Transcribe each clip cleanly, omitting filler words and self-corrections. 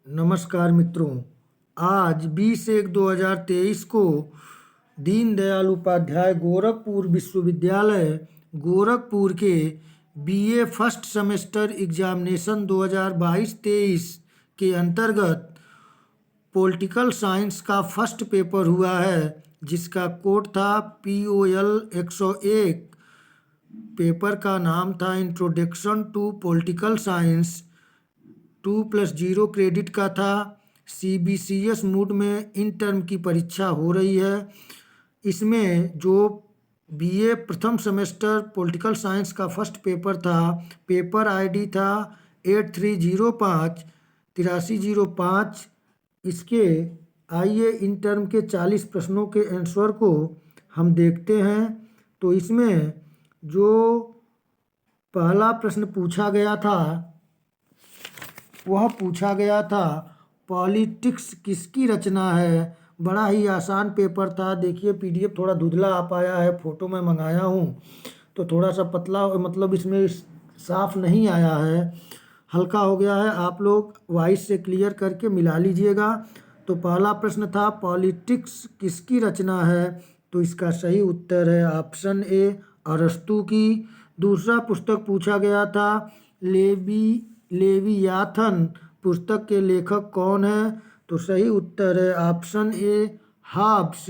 नमस्कार मित्रों। आज 20/1/2023 को दीनदयाल उपाध्याय गोरखपुर विश्वविद्यालय गोरखपुर के बीए फर्स्ट सेमेस्टर एग्जामिनेशन 2022-23 के अंतर्गत पॉलिटिकल साइंस का फर्स्ट पेपर हुआ है, जिसका कोड था POL 101। पेपर का नाम था introduction to political science. 2+0 credit का था। CBCS मूड में इन टर्म की परीक्षा हो रही है। इसमें जो BA प्रथम सेमेस्टर पॉलिटिकल साइंस का फर्स्ट पेपर था, पेपर ID था 8305 इसके आइए इन टर्म के 40 प्रश्नों के आंसर को हम देखते हैं। तो इसमें जो पहला प्रश्न पूछा गया था वह पूछा गया था पॉलिटिक्स किसकी रचना है। बड़ा ही आसान पेपर था। देखिए PDF थोड़ा धुंधला आ पाया है, फ़ोटो मैं मंगाया हूँ तो थोड़ा सा पतला, मतलब इसमें साफ नहीं आया है, हल्का हो गया है। आप लोग वॉइस से क्लियर करके मिला लीजिएगा। तो पहला प्रश्न था पॉलिटिक्स किसकी रचना है, तो इसका सही उत्तर है ऑप्शन ए अरस्तू की। दूसरा पुस्तक पूछा गया था लेवियाथन पुस्तक के लेखक कौन है, तो सही उत्तर है ऑप्शन ए हॉब्स।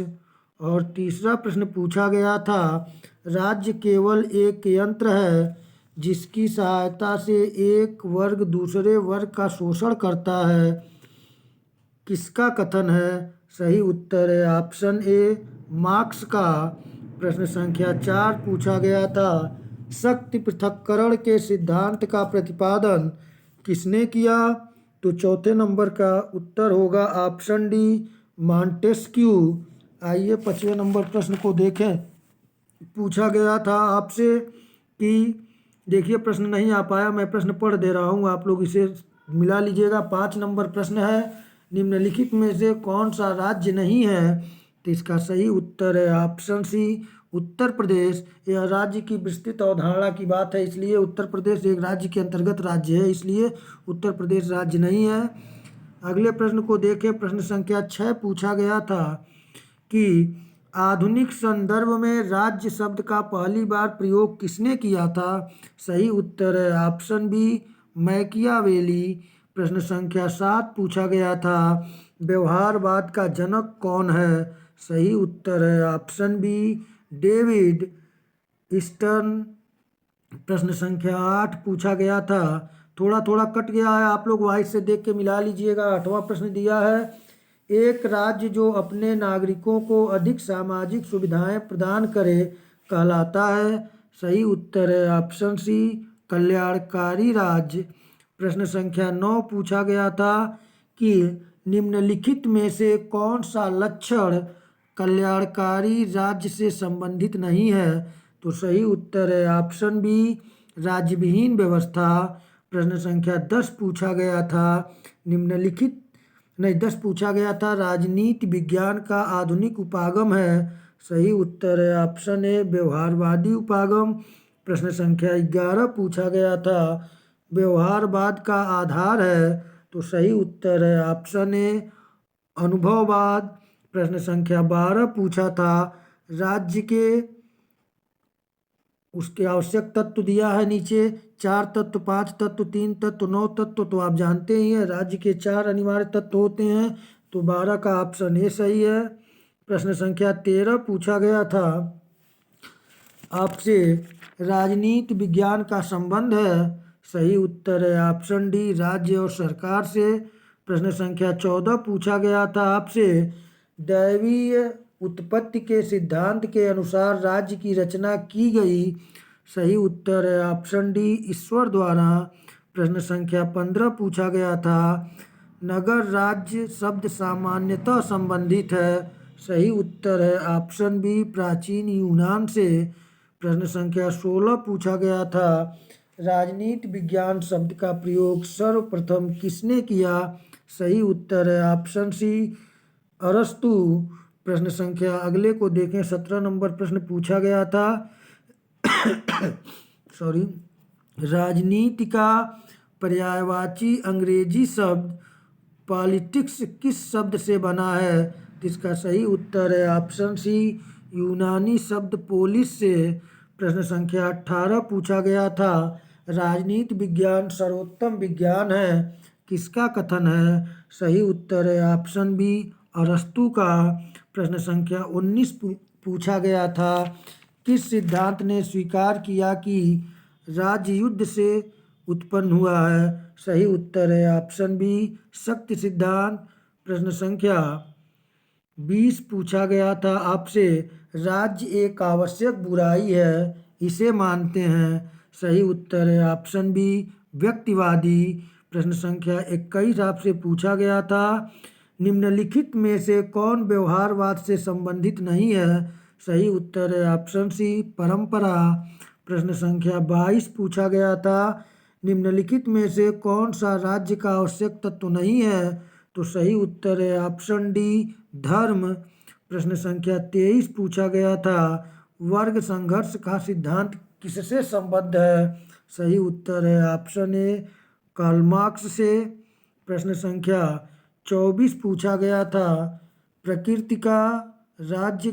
और तीसरा प्रश्न पूछा गया था राज्य केवल एक यंत्र है जिसकी सहायता से एक वर्ग दूसरे वर्ग का शोषण करता है, किसका कथन है। सही उत्तर है ऑप्शन ए मार्क्स का। प्रश्न संख्या 4 पूछा गया था शक्ति पृथक्करण के सिद्धांत का प्रतिपादन किसने किया, तो चौथे नंबर का उत्तर होगा ऑप्शन डी मॉन्टेस्क्यू। आइए 5वें नंबर प्रश्न को देखें। पूछा गया था आपसे कि देखिए प्रश्न नहीं आ पाया, मैं प्रश्न पढ़ दे रहा हूँ, आप लोग इसे मिला लीजिएगा। 5 नंबर प्रश्न है निम्नलिखित में से कौन सा राज्य नहीं है, तो इसका सही उत्तर है ऑप्शन सी उत्तर प्रदेश। यह राज्य की विस्तृत अवधारणा की बात है, इसलिए उत्तर प्रदेश एक राज्य के अंतर्गत राज्य है, इसलिए उत्तर प्रदेश राज्य नहीं है। अगले प्रश्न को देखें। प्रश्न संख्या 6 पूछा गया था कि आधुनिक संदर्भ में राज्य शब्द का पहली बार प्रयोग किसने किया था। सही उत्तर है ऑप्शन बी मैकियावेली। प्रश्न संख्या 7 पूछा गया था व्यवहारवाद का जनक कौन है। सही उत्तर है ऑप्शन बी डेविड ईस्टर्न। प्रश्न संख्या 8 पूछा गया था, थोड़ा थोड़ा कट गया है, आप लोग वाइस से देख के मिला लीजिएगा। 8वां प्रश्न दिया है एक राज्य जो अपने नागरिकों को अधिक सामाजिक सुविधाएं प्रदान करे कहलाता है। सही उत्तर है ऑप्शन सी कल्याणकारी राज्य। प्रश्न संख्या 9 पूछा गया था कि निम्नलिखित में से कौन सा लक्षण कल्याणकारी राज्य से संबंधित नहीं है, तो सही उत्तर है ऑप्शन बी राज्यविहीन व्यवस्था। प्रश्न संख्या 10 पूछा गया था निम्नलिखित नहीं 10 पूछा गया था राजनीति विज्ञान का आधुनिक उपागम है। सही उत्तर है ऑप्शन ए व्यवहारवादी उपागम। प्रश्न संख्या 11 पूछा गया था व्यवहारवाद का आधार है, तो सही उत्तर है ऑप्शन ए अनुभववाद। प्रश्न संख्या 12 पूछा था राज्य के उसके आवश्यक तत्व दिया है नीचे 4 तत्व 5 तत्व 3 तत्व 9 तत्व, तो आप जानते ही हैं राज्य के 4 अनिवार्य तत्व होते हैं, तो 12 का ऑप्शन ए सही है। प्रश्न संख्या 13 पूछा गया था आपसे राजनीति विज्ञान का संबंध है। सही उत्तर है ऑप्शन डी राज्य और सरकार से। प्रश्न संख्या 14 पूछा गया था आपसे दैवीय उत्पत्ति के सिद्धांत के अनुसार राज्य की रचना की गई। सही उत्तर है ऑप्शन डी ईश्वर द्वारा। प्रश्न संख्या 15 पूछा गया था नगर राज्य शब्द सामान्यतः संबंधित है। सही उत्तर है ऑप्शन बी प्राचीन यूनान से। प्रश्न संख्या 16 पूछा गया था राजनीति विज्ञान शब्द का प्रयोग सर्वप्रथम किसने किया। सही उत्तर है ऑप्शन सी अरस्तु। प्रश्न संख्या अगले को देखें। 17 नंबर प्रश्न पूछा गया था सॉरी राजनीति का पर्यायवाची अंग्रेजी शब्द पॉलिटिक्स किस शब्द से बना है? तो इसका सही उत्तर है ऑप्शन सी, यूनानी शब्द पोलिस से। प्रश्न संख्या 18 पूछा गया था, राजनीति विज्ञान सर्वोत्तम विज्ञान है, किसका कथन है? सही उत्तर है ऑप्शन बी, अरस्तू का। प्रश्न संख्या 19 पूछा गया था, किस सिद्धांत ने स्वीकार किया कि राज्य युद्ध से उत्पन्न हुआ है? सही उत्तर है ऑप्शन बी, शक्ति सिद्धांत। प्रश्न संख्या 20 पूछा गया था आपसे, राज्य एक आवश्यक बुराई है, इसे मानते हैं? सही उत्तर है ऑप्शन बी, व्यक्तिवादी। प्रश्न संख्या 21 आपसे पूछा गया था, निम्नलिखित में से कौन व्यवहारवाद से संबंधित नहीं है? सही उत्तर है ऑप्शन सी, परंपरा। प्रश्न संख्या 22 पूछा गया था, निम्नलिखित में से कौन सा राज्य का आवश्यक तत्व नहीं है? तो सही उत्तर है ऑप्शन डी, धर्म। प्रश्न संख्या 23 पूछा गया था, वर्ग संघर्ष का सिद्धांत किससे संबद्ध है? सही उत्तर है ऑप्शन ए, कार्ल मार्क्स से। प्रश्न संख्या 24 पूछा गया था, प्रकृति का राज्य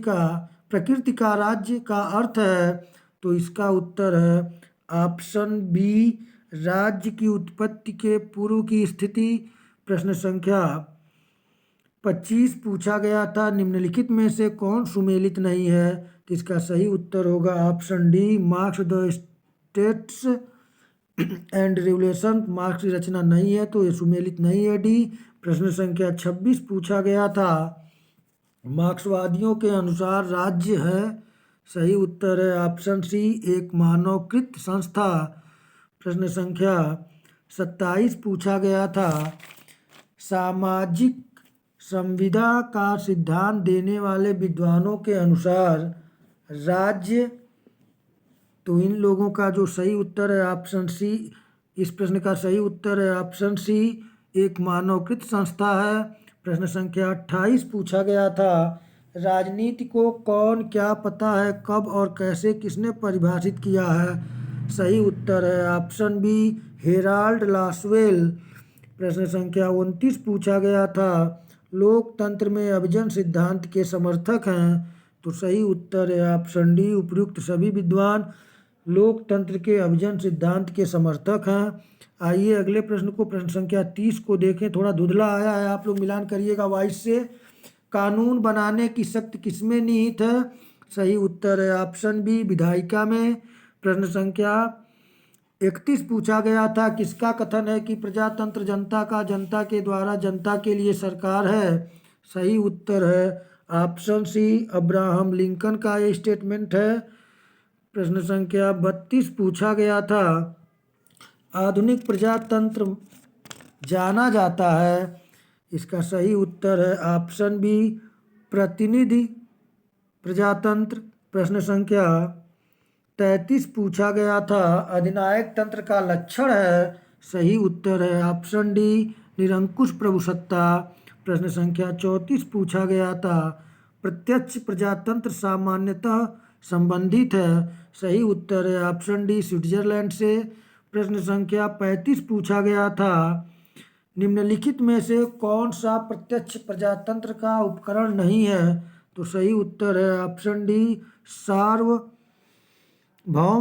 का अर्थ है? तो इसका उत्तर है ऑप्शन बी, राज्य की उत्पत्ति के पूर्व की स्थिति। प्रश्न संख्या 25 पूछा गया था, निम्नलिखित में से कौन सुमेलित नहीं है? तो इसका सही उत्तर होगा option D, marks the states and revolution. Marks की रचना नहीं है तो ये सुमेलित नहीं है, डी। प्रश्न संख्या 26 पूछा गया था, मार्क्सवादियों के अनुसार राज्य है? सही उत्तर है ऑप्शन सी, एक मानवकृत संस्था। प्रश्न संख्या 27 पूछा गया था, सामाजिक संविदा का सिद्धांत देने वाले विद्वानों के अनुसार राज्य? तो इन लोगों का जो सही उत्तर है ऑप्शन सी, इस प्रश्न का सही उत्तर है ऑप्शन सी, एक मानवकृत संस्था है। प्रश्न संख्या 28 पूछा गया था, राजनीति को कौन क्या पता है, कब और कैसे किसने परिभाषित किया है? सही उत्तर है ऑप्शन बी, हेराल्ड लासवेल। प्रश्न संख्या 29 पूछा गया था, लोकतंत्र में अभिजन सिद्धांत के समर्थक हैं? तो सही उत्तर है ऑप्शन डी, उपयुक्त सभी विद्वान लोकतंत्र के अभिजन सिद्धांत के समर्थक हैं। आइए अगले प्रश्न को, प्रश्न संख्या 30 को देखें, थोड़ा धुंधला आया है, आप लोग मिलान करिएगा वाइस से। कानून बनाने की शक्ति किसमें निहित है? सही उत्तर है ऑप्शन बी, विधायिका में। प्रश्न संख्या 31 पूछा गया था, किसका कथन है कि प्रजातंत्र जनता का, जनता के द्वारा जनता के लिए सरकार है? सही उत्तर है ऑप्शन सी, अब्राहम लिंकन का ये स्टेटमेंट है। प्रश्न संख्या 32 पूछा गया था, आधुनिक प्रजातंत्र जाना जाता है? इसका सही उत्तर है ऑप्शन बी, प्रतिनिधि प्रजातंत्र। प्रश्न संख्या 33 पूछा गया था, अधिनायक तंत्र का लक्षण है? सही उत्तर है ऑप्शन डी, निरंकुश प्रभुसत्ता। प्रश्न संख्या 34 पूछा गया था, प्रत्यक्ष प्रजातंत्र सामान्यतः संबंधित है? सही उत्तर है ऑप्शन डी, स्विट्जरलैंड से। प्रश्न संख्या 35 पूछा गया था, निम्नलिखित में से कौन सा प्रत्यक्ष प्रजातंत्र का उपकरण नहीं है? तो सही उत्तर है ऑप्शन डी, सार्वभौम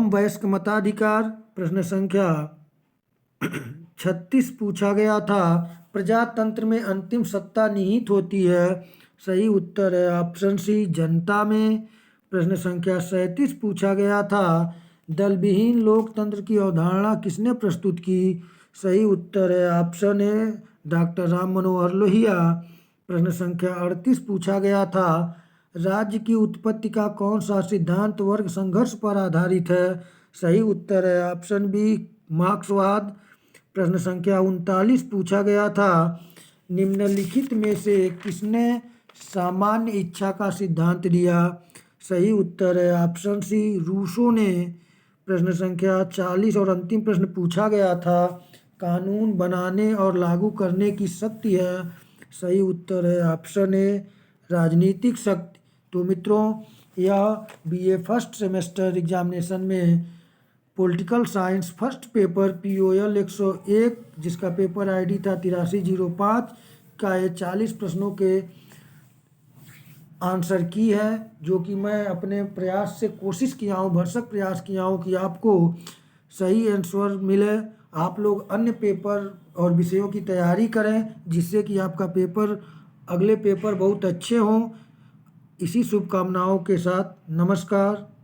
वयस्क मताधिकार। प्रश्न संख्या 36 पूछा गया था, प्रजातंत्र में अंतिम सत्ता निहित होती है? सही उत्तर है ऑप्शन सी, जनता में। प्रश्न संख्या 37 पूछा गया था, दल विहीन लोकतंत्र की अवधारणा किसने प्रस्तुत की? सही उत्तर है option A, doctor Ram Manohar Lohia. प्रश्न संख्या 38 पूछा गया था, राज्य की उत्पत्ति का कौन सा सिद्धांत वर्ग संघर्ष पर आधारित है? सही उत्तर है ऑप्शन बी, मार्क्सवाद। प्रश्न संख्या 39 पूछा गया था, निम्नलिखित में से किसने सामान्य इच्छा का सिद्धांत दिया? सही उत्तर है ऑप्शन सी, रूसो ने। प्रश्न संख्या 40 और अंतिम प्रश्न पूछा गया था, कानून बनाने और लागू करने की शक्ति है? सही उत्तर है ऑप्शन ए, राजनीतिक शक्ति। तो मित्रों, यह बीए फर्स्ट सेमेस्टर एग्जामिनेशन में political science first paper POL 101, जिसका पेपर ID था 8305, का ये 40 प्रश्नों के आंसर की है, जो कि मैं अपने प्रयास से कोशिश किया हूँ, भरसक प्रयास किया हूँ कि आपको सही आंसर मिले। आप लोग अन्य पेपर और विषयों की तैयारी करें, जिससे कि आपका पेपर, अगले पेपर बहुत अच्छे हों। इसी शुभकामनाओं के साथ नमस्कार।